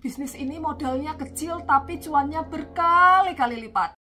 Bisnis ini modalnya kecil tapi cuannya berkali-kali lipat.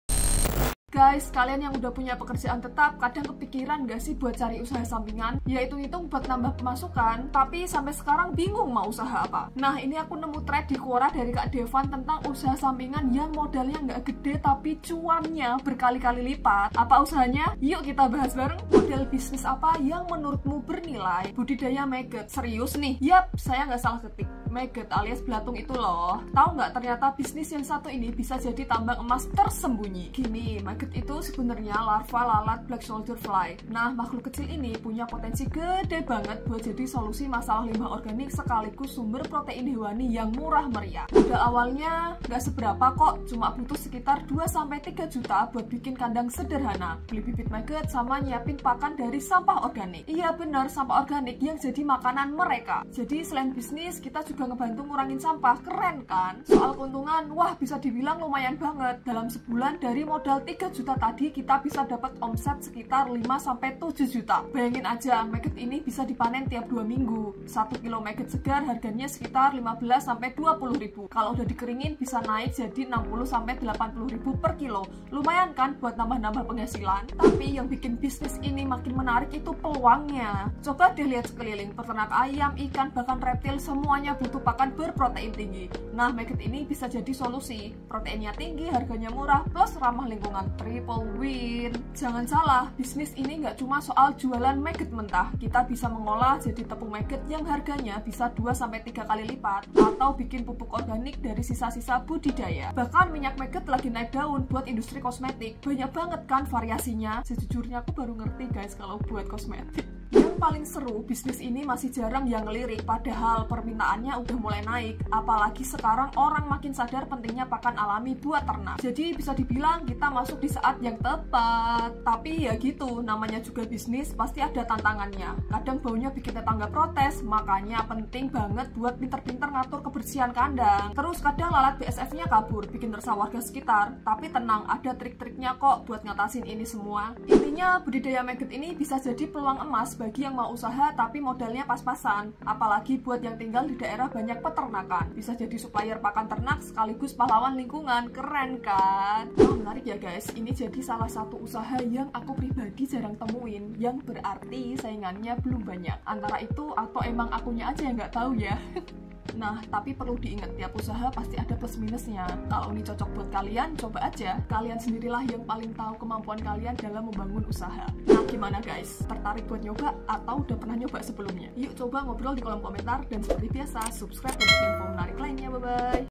Guys, kalian yang udah punya pekerjaan tetap, kadang kepikiran gak sih buat cari usaha sampingan? Ya hitung-hitung buat nambah pemasukan, tapi sampai sekarang bingung mau usaha apa. Nah, ini aku nemu thread di Quora dari Kak Devan tentang usaha sampingan yang modalnya nggak gede tapi cuannya berkali-kali lipat. Apa usahanya? Yuk kita bahas bareng. Model bisnis apa yang menurutmu bernilai? Budidaya maggot. Serius nih? Yap, saya nggak salah ketik. Maggot alias belatung itu loh. Tahu nggak ternyata bisnis yang satu ini bisa jadi tambang emas tersembunyi. Gini, maggot itu sebenarnya larva lalat black soldier fly. Nah, makhluk kecil ini punya potensi gede banget buat jadi solusi masalah limbah organik sekaligus sumber protein hewani yang murah meriah. Modal awalnya nggak seberapa kok, cuma butuh sekitar 2-3 juta buat bikin kandang sederhana, beli bibit maggot sama nyiapin pakan dari sampah organik. Iya benar, sampah organik yang jadi makanan mereka. Jadi selain bisnis, kita juga ngebantu ngurangin sampah. Keren kan? Soal keuntungan, wah bisa dibilang lumayan banget. Dalam sebulan dari modal 3 juta tadi kita bisa dapat omset sekitar 5-7 juta. Bayangin aja, maggot ini bisa dipanen tiap 2 minggu. 1 kilo maggot segar harganya sekitar 15-20 ribu. Kalau udah dikeringin bisa naik jadi 60-80 ribu per kilo. Lumayan kan buat nambah-nambah penghasilan. Tapi yang bikin bisnis ini makin menarik itu peluangnya. Coba deh lihat sekeliling, peternak ayam, ikan, bahkan reptil semuanya butuh pakan berprotein tinggi. Nah, maggot ini bisa jadi solusi. Proteinnya tinggi, harganya murah, plus ramah lingkungan. Triple win. Jangan salah, bisnis ini nggak cuma soal jualan maggot mentah. Kita bisa mengolah jadi tepung maggot yang harganya bisa 2-3 kali lipat, atau bikin pupuk organik dari sisa-sisa budidaya. Bahkan minyak maggot lagi naik daun buat industri kosmetik. Banyak banget kan variasinya. Sejujurnya aku baru ngerti guys kalau buat kosmetik. Yang paling seru, bisnis ini masih jarang yang ngelirik, padahal permintaannya udah mulai naik. Apalagi sekarang orang makin sadar pentingnya pakan alami buat ternak. Jadi bisa dibilang kita masuk di saat yang tepat. Tapi ya gitu, namanya juga bisnis, pasti ada tantangannya. Kadang baunya bikin tetangga protes, makanya penting banget buat pinter-pinter ngatur kebersihan kandang. Terus kadang lalat BSF-nya kabur, bikin resah warga sekitar. Tapi tenang, ada trik-triknya kok buat ngatasin ini semua. Intinya, budidaya maggot ini bisa jadi peluang emas bagi yang mau usaha tapi modalnya pas-pasan. Apalagi buat yang tinggal di daerah banyak peternakan. Bisa jadi supplier pakan ternak sekaligus pahlawan lingkungan. Keren kan? Oh, menarik ya guys. Ini jadi salah satu usaha yang aku pribadi jarang temuin. Yang berarti saingannya belum banyak. Antara itu atau emang akunya aja yang nggak tahu ya. Nah, tapi perlu diingat, tiap usaha pasti ada plus minusnya. Kalau ini cocok buat kalian, coba aja. Kalian sendirilah yang paling tahu kemampuan kalian dalam membangun usaha. Nah, gimana guys? Tertarik buat nyoba atau udah pernah nyoba sebelumnya? Yuk coba ngobrol di kolom komentar, dan seperti biasa, subscribe untuk info menarik lainnya. Bye-bye!